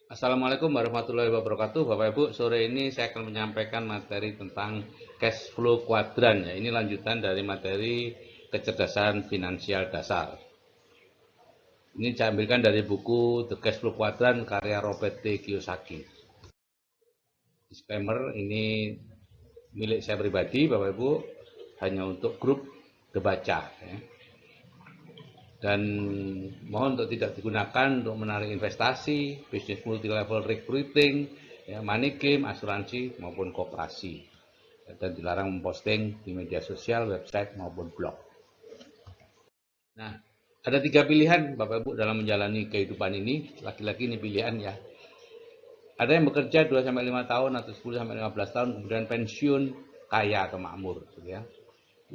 Assalamualaikum warahmatullahi wabarakatuh. Bapak Ibu, sore ini saya akan menyampaikan materi tentang cash flow kuadran ya. Ini lanjutan dari materi kecerdasan finansial dasar. Ini saya ambilkan dari buku The Cash Flow Quadrant karya Robert T. Kiyosaki. Disclaimer, ini milik saya pribadi, Bapak Ibu, hanya untuk grup debaca ya. Dan mohon untuk tidak digunakan untuk menarik investasi, bisnis multi level recruiting, ya, money game, asuransi maupun koperasi, dan dilarang memposting di media sosial, website maupun blog. Nah, ada 3 pilihan Bapak Ibu dalam menjalani kehidupan ini. Laki-laki ini pilihan ya. Ada yang bekerja 2 sampai 5 tahun atau 10 sampai 15 tahun kemudian pensiun kaya atau makmur gitu ya.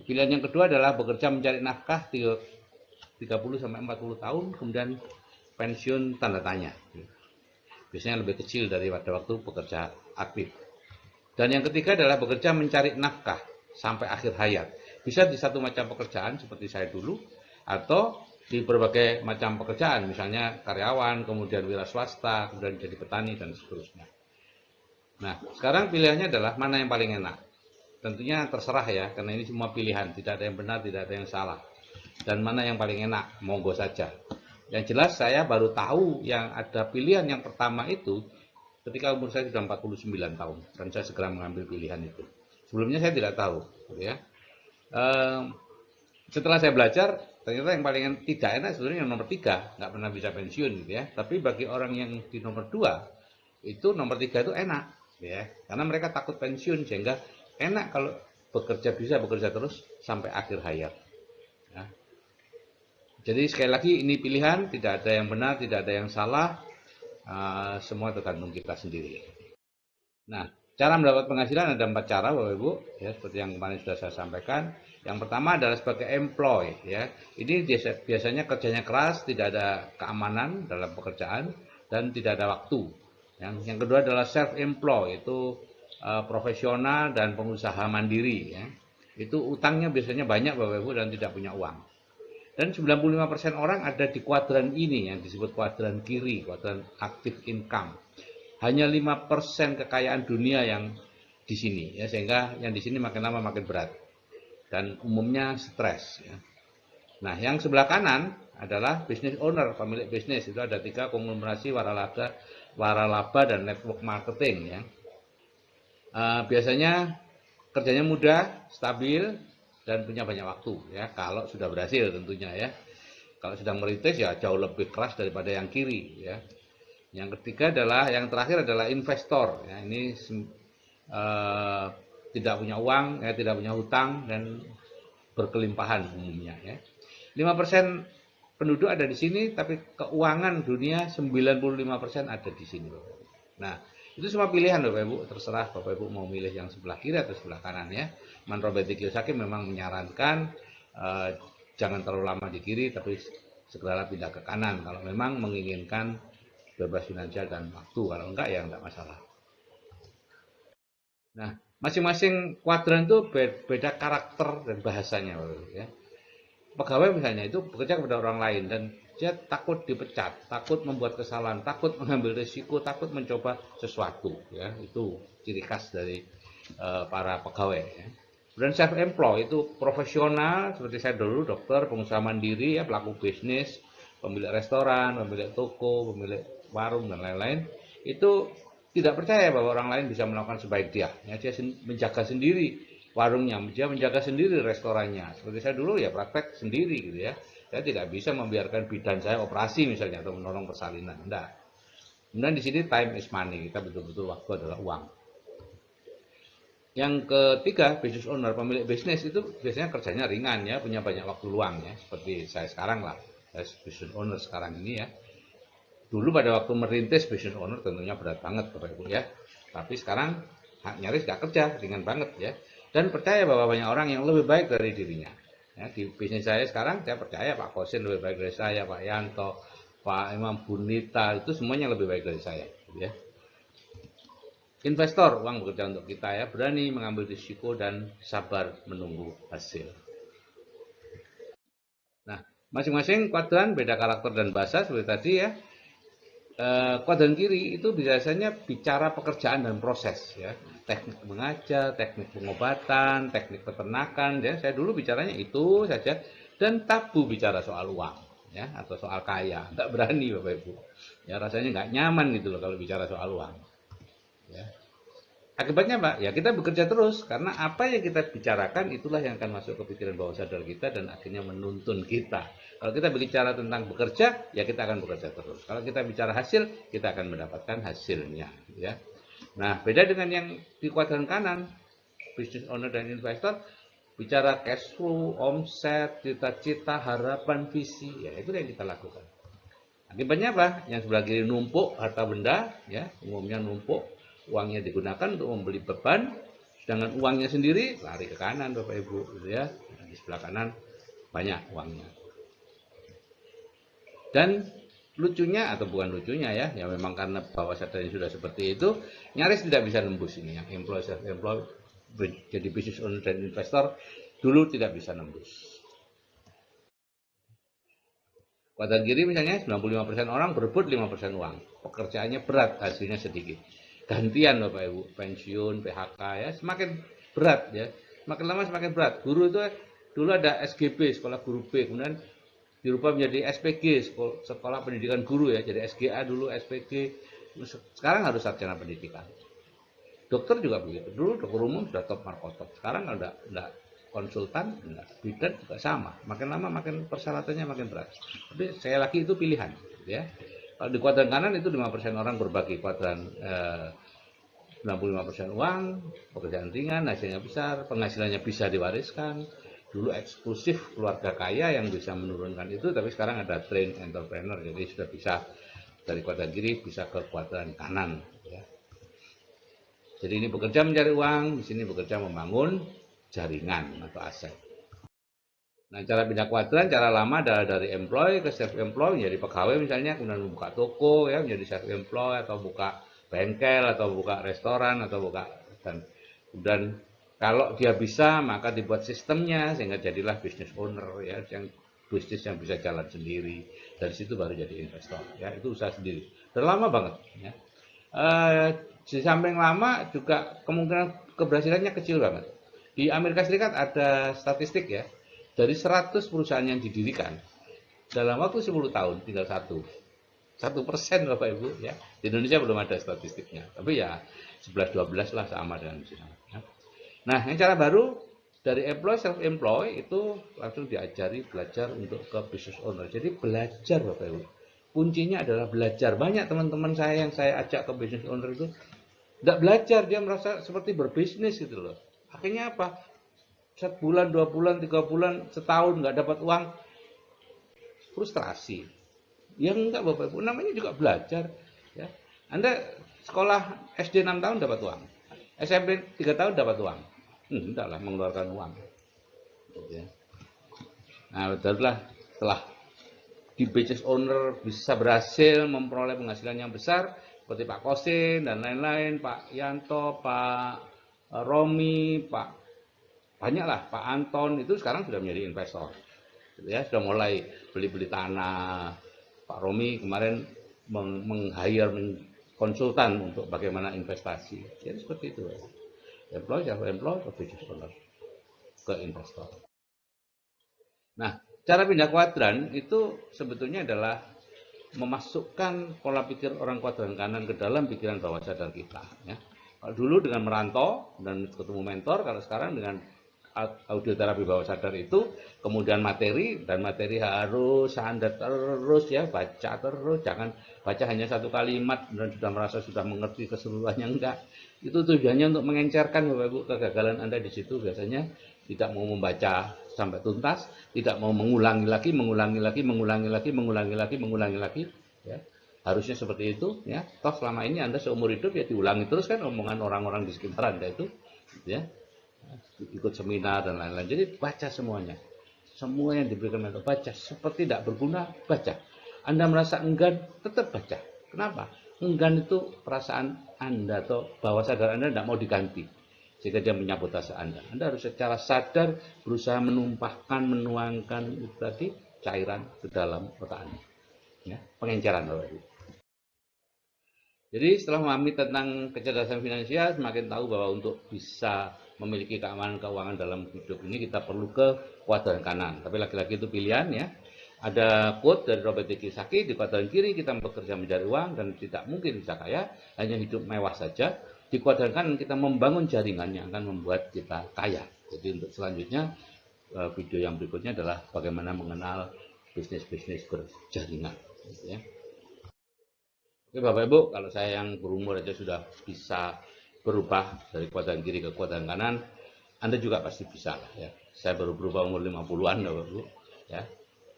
Pilihan yang kedua adalah bekerja mencari nafkah 30 sampai 40 tahun kemudian pensiun tanda tanya. Biasanya lebih kecil daripada waktu bekerja aktif. Dan yang ketiga adalah bekerja mencari nafkah sampai akhir hayat. Bisa di satu macam pekerjaan seperti saya dulu, atau di berbagai macam pekerjaan, misalnya karyawan, kemudian wira swasta, kemudian jadi petani, dan seterusnya. Nah, sekarang pilihannya adalah mana yang paling enak. Tentunya terserah ya, karena ini semua pilihan, tidak ada yang benar, tidak ada yang salah. Dan mana yang paling enak, monggo saja. Yang jelas saya baru tahu yang ada pilihan yang pertama itu ketika umur saya sudah 49 tahun dan saya segera mengambil pilihan itu. Sebelumnya saya tidak tahu, gitu ya. Setelah saya belajar, ternyata yang paling tidak enak sebenarnya yang nomor 3, nggak pernah bisa pensiun, gitu ya. Tapi bagi orang yang di nomor 2, itu nomor 3 itu enak, ya, karena mereka takut pensiun sehingga enak kalau bekerja, bisa bekerja terus sampai akhir hayat. Ya. Jadi sekali lagi ini pilihan, tidak ada yang benar, tidak ada yang salah, semua tergantung kita sendiri. Nah, cara mendapat penghasilan ada 4 cara, Bapak Ibu, ya, seperti yang kemarin sudah saya sampaikan. Yang pertama adalah sebagai employee, ya. Ini biasanya kerjanya keras, tidak ada keamanan dalam pekerjaan dan tidak ada waktu. Yang kedua adalah self employed, itu profesional dan pengusaha mandiri, ya. Itu utangnya biasanya banyak, Bapak Ibu, dan tidak punya uang. Dan 95% orang ada di kuadran ini yang disebut kuadran kiri, kuadran active income. Hanya 5% kekayaan dunia yang di sini ya, sehingga yang di sini makin lama makin berat dan umumnya stres ya. Nah, yang sebelah kanan adalah business owner, pemilik bisnis. Itu ada 3: konglomerasi, waralaba dan network marketing ya. Biasanya kerjanya mudah, stabil, dan punya banyak waktu ya, kalau sudah berhasil tentunya ya. Kalau sedang merintis ya jauh lebih keras daripada yang kiri ya. Yang ketiga adalah, yang terakhir adalah investor ya. Ini eh, tidak punya uang ya, tidak punya hutang dan berkelimpahan umumnya ya. 5% penduduk ada di sini, tapi keuangan dunia 95% ada di sini. Nah, itu semua pilihan Bapak Ibu, terserah Bapak Ibu mau milih yang sebelah kiri atau sebelah kanan ya. Robert Kiyosaki memang menyarankan eh, jangan terlalu lama di kiri, tapi segeralah pindah ke kanan kalau memang menginginkan bebas finansial dan waktu. Kalau enggak ya enggak masalah. Nah, masing-masing kuadran itu beda karakter dan bahasanya, Bapak Ibu, ya. Pegawai misalnya itu bekerja kepada orang lain dan dia takut dipecat, takut membuat kesalahan, takut mengambil risiko, takut mencoba sesuatu ya. Itu ciri khas dari para pegawai ya. Dan self employed itu profesional seperti saya dulu, dokter, pengusaha mandiri ya, pelaku bisnis, pemilik restoran, pemilik toko, pemilik warung dan lain-lain. Itu tidak percaya bahwa orang lain bisa melakukan sebaik dia. Ya, dia menjaga sendiri warungnya, dia menjaga sendiri restorannya. Seperti saya dulu ya praktek sendiri gitu ya. Saya tidak bisa membiarkan bidan saya operasi misalnya atau menolong persalinan. Enggak. Kemudian di sini time is money, kita betul-betul waktu adalah uang. Yang ketiga, business owner, pemilik bisnis itu biasanya kerjanya ringan ya, punya banyak waktu luang ya, seperti saya sekarang lah. Saya business owner sekarang ini ya. Dulu pada waktu merintis business owner tentunya berat banget Bapak Ibu ya. Tapi sekarang nyaris gak kerja, ringan banget ya. Dan percaya bahwa banyak orang yang lebih baik dari dirinya. Ya, di bisnis saya sekarang saya percaya Pak Kosin lebih baik dari saya, Pak Yanto, Pak Imam Bunita, itu semuanya lebih baik dari saya. Gitu ya. Investor, uang bekerja untuk kita ya, berani mengambil risiko dan sabar menunggu hasil. Nah, masing-masing kuadran beda karakter dan bahasa seperti tadi ya. Kuadran kiri itu biasanya bicara pekerjaan dan proses ya, teknik mengajar, teknik pengobatan, teknik peternakan ya. Saya dulu bicaranya itu saja dan tabu bicara soal uang ya atau soal kaya, nggak berani Bapak Ibu. Ya rasanya nggak nyaman gitu loh kalau bicara soal uang. Ya. Akibatnya Pak, ya kita bekerja terus karena apa yang kita bicarakan itulah yang akan masuk ke pikiran bawah sadar kita dan akhirnya menuntun kita. Kalau kita bicara tentang bekerja, ya kita akan bekerja terus. Kalau kita bicara hasil, kita akan mendapatkan hasilnya. Ya. Nah, beda dengan yang di kuadran kanan, business owner dan investor, bicara cash flow, omset, cita-cita, harapan, visi, ya itu yang kita lakukan. Akibatnya apa? Yang sebelah kiri numpuk harta benda, ya umumnya numpuk, uangnya digunakan untuk membeli beban, sedangkan uangnya sendiri lari ke kanan Bapak Ibu, gitu ya. Di sebelah kanan banyak uangnya. Dan lucunya atau bukan lucunya ya, ya memang karena bawah sadarnya sudah seperti itu, nyaris tidak bisa nembus ini yang employee self employed jadi business owner dan investor dulu tidak bisa nembus. Kuadran kiri misalnya 95% orang berebut 5% uang. Pekerjaannya berat, hasilnya sedikit. Gantian Bapak Ibu, pensiun, PHK ya, semakin berat ya. Semakin lama semakin berat. Guru itu dulu ada SGB, sekolah guru B, kemudian dirubah menjadi SPG, sekolah pendidikan guru ya, jadi SGA dulu, SPG. Sekarang harus sarjana pendidikan. Dokter juga begitu. Dulu dokter umum sudah top markotop. Sekarang kalau enggak konsultan, enggak, bidan juga sama. Makin lama makin persyaratannya makin berat. Tapi saya lagi itu pilihan, ya. Kalau di kuadran kanan itu 5% orang berbagi kuadran 95% uang, pekerjaan ringan, hasilnya besar, penghasilannya bisa diwariskan. Dulu eksklusif keluarga kaya yang bisa menurunkan itu, tapi sekarang ada train entrepreneur, jadi sudah bisa dari kuadran kiri bisa ke kuadran kanan. Ya. Jadi ini bekerja mencari uang, di sini bekerja membangun jaringan atau aset. Nah, cara pindah kuadran, cara lama adalah dari employee ke self employed, menjadi pegawai misalnya, kemudian membuka toko ya, menjadi self employed atau buka bengkel atau buka restoran atau buka dan kalau dia bisa maka dibuat sistemnya sehingga jadilah business owner ya, yang bisnis yang bisa jalan sendiri. Dari situ baru jadi investor ya, itu usaha sendiri. Dan lama banget ya. Di samping lama juga kemungkinan keberhasilannya kecil banget. Di Amerika Serikat ada statistik ya, dari 100 perusahaan yang didirikan dalam waktu 10 tahun tinggal 1% Bapak Ibu ya. Di Indonesia belum ada statistiknya, tapi ya 11-12 lah sama dengan di sana. Ya. Nah, yang cara baru dari employee self employed itu langsung diajari belajar untuk ke business owner. Jadi belajar Bapak Ibu. Kuncinya adalah belajar. Banyak teman-teman saya yang saya ajak ke business owner itu tidak belajar, dia merasa seperti berbisnis gitu loh. Akhirnya apa? 1 bulan, 2 bulan, 3 bulan, setahun nggak dapat uang, frustrasi. Ya enggak Bapak Ibu, namanya juga belajar. Ya. Anda sekolah SD 6 tahun dapat uang, SMP 3 tahun dapat uang. Enggak lah mengeluarkan uang. Gitu ya. Nah, barulah setelah di business owner bisa berhasil memperoleh penghasilan yang besar, seperti Pak Kosin dan lain-lain, Pak Yanto, Pak Romi, Pak banyaklah, Pak Anton itu sekarang sudah menjadi investor. Ya, sudah mulai beli-beli tanah. Pak Romi kemarin meng-hire konsultan untuk bagaimana investasi. Jadi seperti itu. Employee, self-employed, ke business owner, ke investor. Nah, cara pindah kuadran itu sebetulnya adalah memasukkan pola pikir orang kuadran kanan ke dalam pikiran bawah sadar kita. Ya. Kalau dulu dengan merantau dan ketemu mentor, kalau sekarang dengan audio terapi bawah sadar itu, kemudian materi, dan materi harus Anda terus ya, baca terus, jangan baca hanya satu kalimat dan sudah merasa sudah mengerti keseluruhannya, enggak. Itu tujuannya untuk mengencerkan Bapak Ibu kegagalan Anda di situ biasanya tidak mau membaca sampai tuntas, tidak mau mengulangi lagi, ya. Harusnya seperti itu ya. Toh selama ini Anda seumur hidup ya diulangi terus kan omongan orang-orang di sekitar Anda itu, ya. Ikut seminar dan lain-lain. Jadi baca semuanya. Semua yang diberikan mentor baca. Seperti tidak berguna, baca. Anda merasa enggan, tetap baca. Kenapa? Enggan itu perasaan Anda atau bawah sadar Anda tidak mau diganti. Sehingga dia menyabotase Anda. Anda harus secara sadar berusaha menumpahkan, menuangkan itu tadi cairan ke dalam otak Anda. Ya, pengenceran Bapak Ibu. Jadi setelah memahami tentang kecerdasan finansial, semakin tahu bahwa untuk bisa memiliki keamanan keuangan dalam hidup ini kita perlu ke kuadran kanan. Tapi lagi-lagi itu pilihan ya. Ada quote dari Robert Kiyosaki, di kuadran kiri kita bekerja mencari uang dan tidak mungkin bisa kaya, hanya hidup mewah saja. Di kuadran kanan kita membangun jaringan yang akan membuat kita kaya. Jadi untuk selanjutnya video yang berikutnya adalah bagaimana mengenal bisnis-bisnis berjaringan. Ya. Oke Bapak Ibu, kalau saya yang berumur aja sudah bisa berubah dari kuadran kiri ke kuadran kanan, Anda juga pasti bisa lah ya. Saya baru berubah umur 50-an Bapak Ibu ya.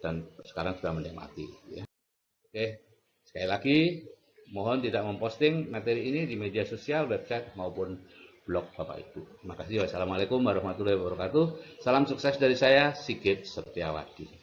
Dan sekarang sudah menikmati ya. Oke, sekali lagi mohon tidak memposting materi ini di media sosial, website maupun blog Bapak Ibu. Terima kasih. Wassalamualaikum warahmatullahi wabarakatuh. Salam sukses dari saya, Sigit Setiawadi.